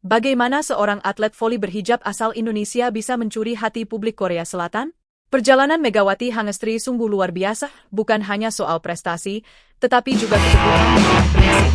Bagaimana seorang atlet voli berhijab asal Indonesia bisa mencuri hati publik Korea Selatan? Perjalanan Megawati Hangestri sungguh luar biasa, bukan hanya soal prestasi, tetapi juga keteguhan dan prinsip.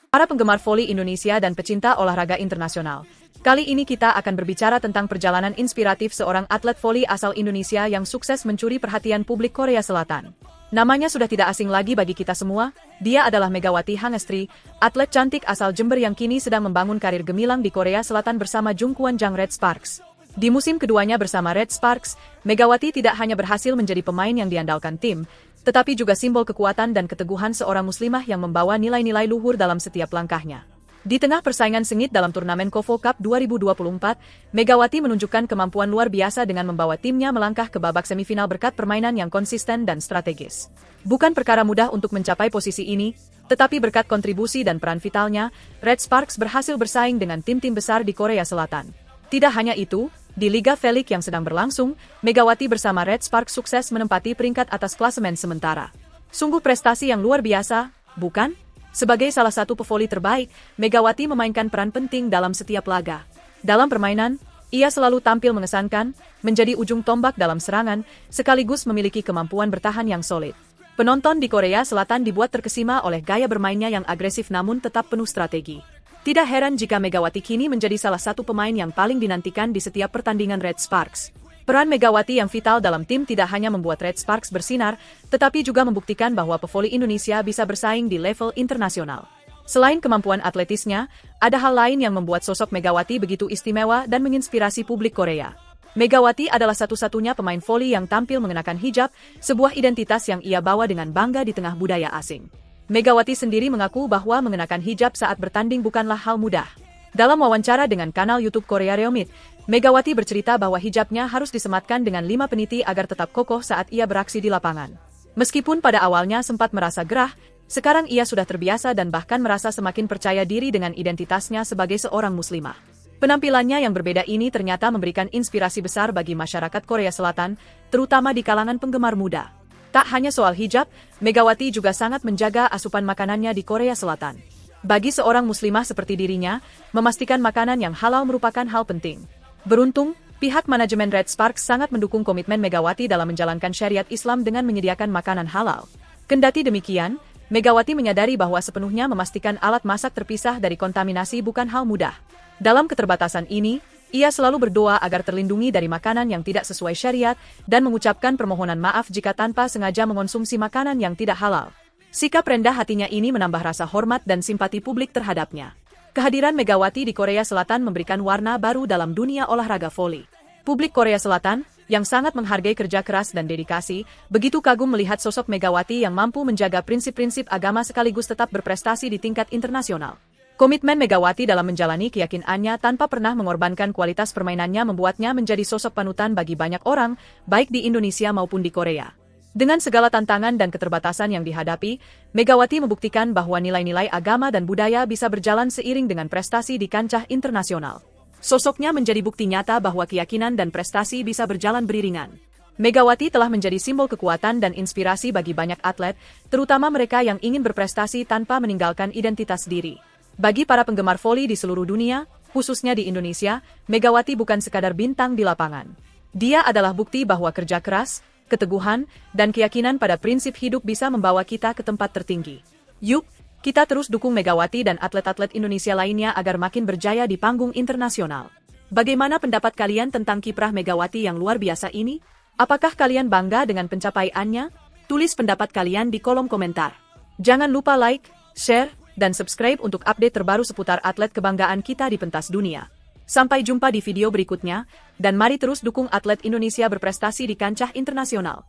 Para penggemar voli Indonesia dan pecinta olahraga internasional, kali ini kita akan berbicara tentang perjalanan inspiratif seorang atlet voli asal Indonesia yang sukses mencuri perhatian publik Korea Selatan. Namanya sudah tidak asing lagi bagi kita semua, dia adalah Megawati Hangestri, atlet cantik asal Jember yang kini sedang membangun karir gemilang di Korea Selatan bersama Jungkwon Jang Red Sparks. Di musim keduanya bersama Red Sparks, Megawati tidak hanya berhasil menjadi pemain yang diandalkan tim, tetapi juga simbol kekuatan dan keteguhan seorang muslimah yang membawa nilai-nilai luhur dalam setiap langkahnya. Di tengah persaingan sengit dalam turnamen KOFO Cup 2024, Megawati menunjukkan kemampuan luar biasa dengan membawa timnya melangkah ke babak semifinal berkat permainan yang konsisten dan strategis. Bukan perkara mudah untuk mencapai posisi ini, tetapi berkat kontribusi dan peran vitalnya, Red Sparks berhasil bersaing dengan tim-tim besar di Korea Selatan. Tidak hanya itu, di Liga V-League yang sedang berlangsung, Megawati bersama Red Sparks sukses menempati peringkat atas klasemen sementara. Sungguh prestasi yang luar biasa, bukan? Sebagai salah satu pevoli terbaik, Megawati memainkan peran penting dalam setiap laga. Dalam permainan, ia selalu tampil mengesankan, menjadi ujung tombak dalam serangan, sekaligus memiliki kemampuan bertahan yang solid. Penonton di Korea Selatan dibuat terkesima oleh gaya bermainnya yang agresif namun tetap penuh strategi. Tidak heran jika Megawati kini menjadi salah satu pemain yang paling dinantikan di setiap pertandingan Red Sparks. Peran Megawati yang vital dalam tim tidak hanya membuat Red Sparks bersinar, tetapi juga membuktikan bahwa pevoli Indonesia bisa bersaing di level internasional. Selain kemampuan atletisnya, ada hal lain yang membuat sosok Megawati begitu istimewa dan menginspirasi publik Korea. Megawati adalah satu-satunya pemain voli yang tampil mengenakan hijab, sebuah identitas yang ia bawa dengan bangga di tengah budaya asing. Megawati sendiri mengaku bahwa mengenakan hijab saat bertanding bukanlah hal mudah. Dalam wawancara dengan kanal YouTube Korea Reomit, Megawati bercerita bahwa hijabnya harus disematkan dengan 5 peniti agar tetap kokoh saat ia beraksi di lapangan. Meskipun pada awalnya sempat merasa gerah, sekarang ia sudah terbiasa dan bahkan merasa semakin percaya diri dengan identitasnya sebagai seorang muslimah. Penampilannya yang berbeda ini ternyata memberikan inspirasi besar bagi masyarakat Korea Selatan, terutama di kalangan penggemar muda. Tak hanya soal hijab, Megawati juga sangat menjaga asupan makanannya di Korea Selatan. Bagi seorang muslimah seperti dirinya, memastikan makanan yang halal merupakan hal penting. Beruntung, pihak manajemen Red Sparks sangat mendukung komitmen Megawati dalam menjalankan syariat Islam dengan menyediakan makanan halal. Kendati demikian, Megawati menyadari bahwa sepenuhnya memastikan alat masak terpisah dari kontaminasi bukan hal mudah. Dalam keterbatasan ini, ia selalu berdoa agar terlindungi dari makanan yang tidak sesuai syariat dan mengucapkan permohonan maaf jika tanpa sengaja mengonsumsi makanan yang tidak halal. Sikap rendah hatinya ini menambah rasa hormat dan simpati publik terhadapnya. Kehadiran Megawati di Korea Selatan memberikan warna baru dalam dunia olahraga voli. Publik Korea Selatan, yang sangat menghargai kerja keras dan dedikasi, begitu kagum melihat sosok Megawati yang mampu menjaga prinsip-prinsip agama sekaligus tetap berprestasi di tingkat internasional. Komitmen Megawati dalam menjalani keyakinannya tanpa pernah mengorbankan kualitas permainannya membuatnya menjadi sosok panutan bagi banyak orang, baik di Indonesia maupun di Korea. Dengan segala tantangan dan keterbatasan yang dihadapi, Megawati membuktikan bahwa nilai-nilai agama dan budaya bisa berjalan seiring dengan prestasi di kancah internasional. Sosoknya menjadi bukti nyata bahwa keyakinan dan prestasi bisa berjalan beriringan. Megawati telah menjadi simbol kekuatan dan inspirasi bagi banyak atlet, terutama mereka yang ingin berprestasi tanpa meninggalkan identitas diri. Bagi para penggemar voli di seluruh dunia, khususnya di Indonesia, Megawati bukan sekadar bintang di lapangan. Dia adalah bukti bahwa kerja keras, keteguhan, dan keyakinan pada prinsip hidup bisa membawa kita ke tempat tertinggi. Yuk, kita terus dukung Megawati dan atlet-atlet Indonesia lainnya agar makin berjaya di panggung internasional. Bagaimana pendapat kalian tentang kiprah Megawati yang luar biasa ini? Apakah kalian bangga dengan pencapaiannya? Tulis pendapat kalian di kolom komentar. Jangan lupa like, share, dan subscribe untuk update terbaru seputar atlet kebanggaan kita di pentas dunia. Sampai jumpa di video berikutnya, dan mari terus dukung atlet Indonesia berprestasi di kancah internasional.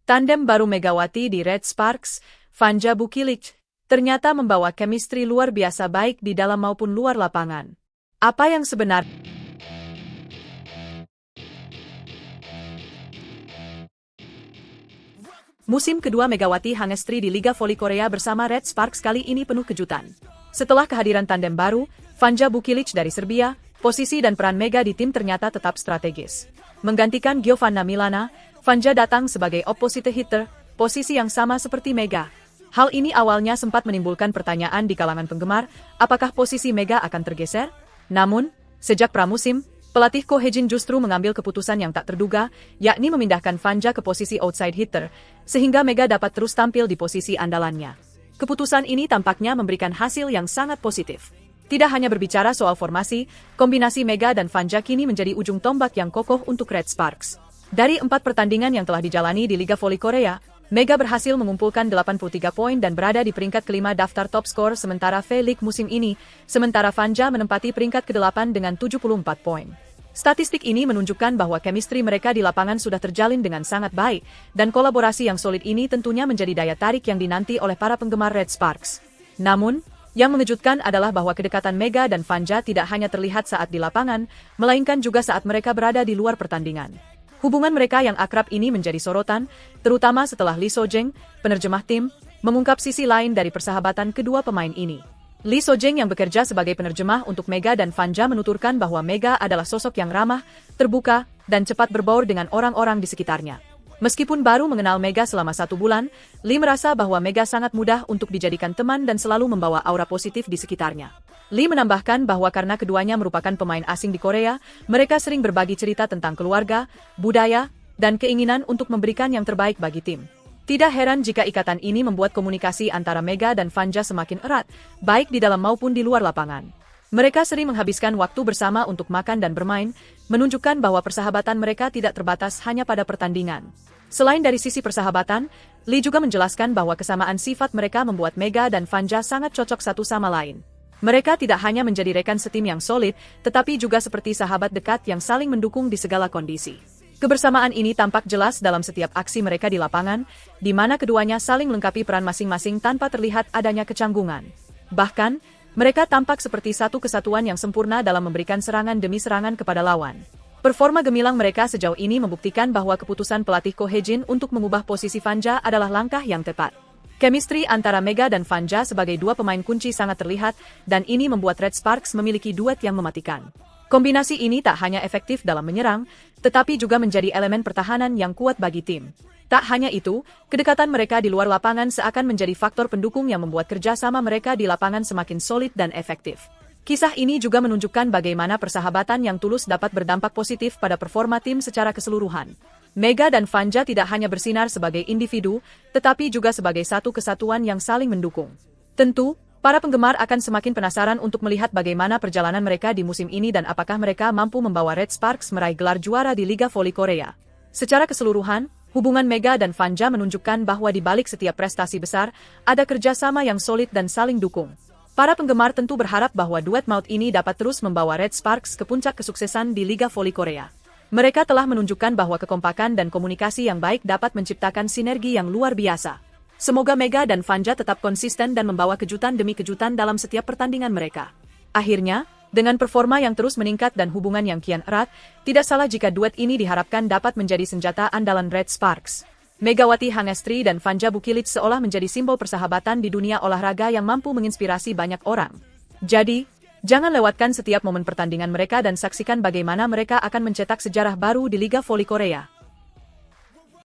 Tandem baru Megawati di Red Sparks, Vanja Bukilic, ternyata membawa chemistry luar biasa baik di dalam maupun luar lapangan. Apa yang sebenarnya? Musim kedua Megawati Hangestri di Liga Voli Korea bersama Red Sparks kali ini penuh kejutan. Setelah kehadiran tandem baru, Vanja Bukilic dari Serbia, posisi dan peran Mega di tim ternyata tetap strategis. Menggantikan Giovanna Milana, Vanja datang sebagai opposite hitter, posisi yang sama seperti Mega. Hal ini awalnya sempat menimbulkan pertanyaan di kalangan penggemar, apakah posisi Mega akan tergeser? Namun, sejak pramusim, pelatih Ko Hejin justru mengambil keputusan yang tak terduga, yakni memindahkan Vanja ke posisi outside hitter, sehingga Mega dapat terus tampil di posisi andalannya. Keputusan ini tampaknya memberikan hasil yang sangat positif. Tidak hanya berbicara soal formasi, kombinasi Mega dan Vanja kini menjadi ujung tombak yang kokoh untuk Red Sparks. Dari 4 pertandingan yang telah dijalani di Liga Voli Korea, Mega berhasil mengumpulkan 83 poin dan berada di peringkat kelima daftar top skor sementara V-League musim ini, sementara Vanja menempati peringkat ke-8 dengan 74 poin. Statistik ini menunjukkan bahwa chemistry mereka di lapangan sudah terjalin dengan sangat baik, dan kolaborasi yang solid ini tentunya menjadi daya tarik yang dinanti oleh para penggemar Red Sparks. Namun, yang mengejutkan adalah bahwa kedekatan Mega dan Vanja tidak hanya terlihat saat di lapangan, melainkan juga saat mereka berada di luar pertandingan. Hubungan mereka yang akrab ini menjadi sorotan, terutama setelah Lee Sojeng, penerjemah tim, mengungkap sisi lain dari persahabatan kedua pemain ini. Lee Sojeng yang bekerja sebagai penerjemah untuk Mega dan Vanja menuturkan bahwa Mega adalah sosok yang ramah, terbuka, dan cepat berbaur dengan orang-orang di sekitarnya. Meskipun baru mengenal Mega selama 1 bulan, Lee merasa bahwa Mega sangat mudah untuk dijadikan teman dan selalu membawa aura positif di sekitarnya. Lee menambahkan bahwa karena keduanya merupakan pemain asing di Korea, mereka sering berbagi cerita tentang keluarga, budaya, dan keinginan untuk memberikan yang terbaik bagi tim. Tidak heran jika ikatan ini membuat komunikasi antara Mega dan Vanja semakin erat, baik di dalam maupun di luar lapangan. Mereka sering menghabiskan waktu bersama untuk makan dan bermain, menunjukkan bahwa persahabatan mereka tidak terbatas hanya pada pertandingan. Selain dari sisi persahabatan, Lee juga menjelaskan bahwa kesamaan sifat mereka membuat Mega dan Vanja sangat cocok satu sama lain. Mereka tidak hanya menjadi rekan setim yang solid, tetapi juga seperti sahabat dekat yang saling mendukung di segala kondisi. Kebersamaan ini tampak jelas dalam setiap aksi mereka di lapangan, di mana keduanya saling melengkapi peran masing-masing tanpa terlihat adanya kecanggungan. Bahkan, mereka tampak seperti satu kesatuan yang sempurna dalam memberikan serangan demi serangan kepada lawan. Performa gemilang mereka sejauh ini membuktikan bahwa keputusan pelatih Ko Hejin untuk mengubah posisi Vanja adalah langkah yang tepat. Chemistry antara Mega dan Vanja sebagai dua pemain kunci sangat terlihat, dan ini membuat Red Sparks memiliki duet yang mematikan. Kombinasi ini tak hanya efektif dalam menyerang, tetapi juga menjadi elemen pertahanan yang kuat bagi tim. Tak hanya itu, kedekatan mereka di luar lapangan seakan menjadi faktor pendukung yang membuat kerjasama mereka di lapangan semakin solid dan efektif. Kisah ini juga menunjukkan bagaimana persahabatan yang tulus dapat berdampak positif pada performa tim secara keseluruhan. Mega dan Vanja tidak hanya bersinar sebagai individu, tetapi juga sebagai satu kesatuan yang saling mendukung. Tentu, para penggemar akan semakin penasaran untuk melihat bagaimana perjalanan mereka di musim ini dan apakah mereka mampu membawa Red Sparks meraih gelar juara di Liga Voli Korea. Secara keseluruhan, hubungan Mega dan Vanja menunjukkan bahwa di balik setiap prestasi besar, ada kerjasama yang solid dan saling dukung. Para penggemar tentu berharap bahwa duet maut ini dapat terus membawa Red Sparks ke puncak kesuksesan di Liga Voli Korea. Mereka telah menunjukkan bahwa kekompakan dan komunikasi yang baik dapat menciptakan sinergi yang luar biasa. Semoga Mega dan Vanja tetap konsisten dan membawa kejutan demi kejutan dalam setiap pertandingan mereka. Akhirnya, dengan performa yang terus meningkat dan hubungan yang kian erat, tidak salah jika duet ini diharapkan dapat menjadi senjata andalan Red Sparks. Megawati Hangestri dan Vanja Bukilic seolah menjadi simbol persahabatan di dunia olahraga yang mampu menginspirasi banyak orang. Jadi, jangan lewatkan setiap momen pertandingan mereka dan saksikan bagaimana mereka akan mencetak sejarah baru di Liga Voli Korea.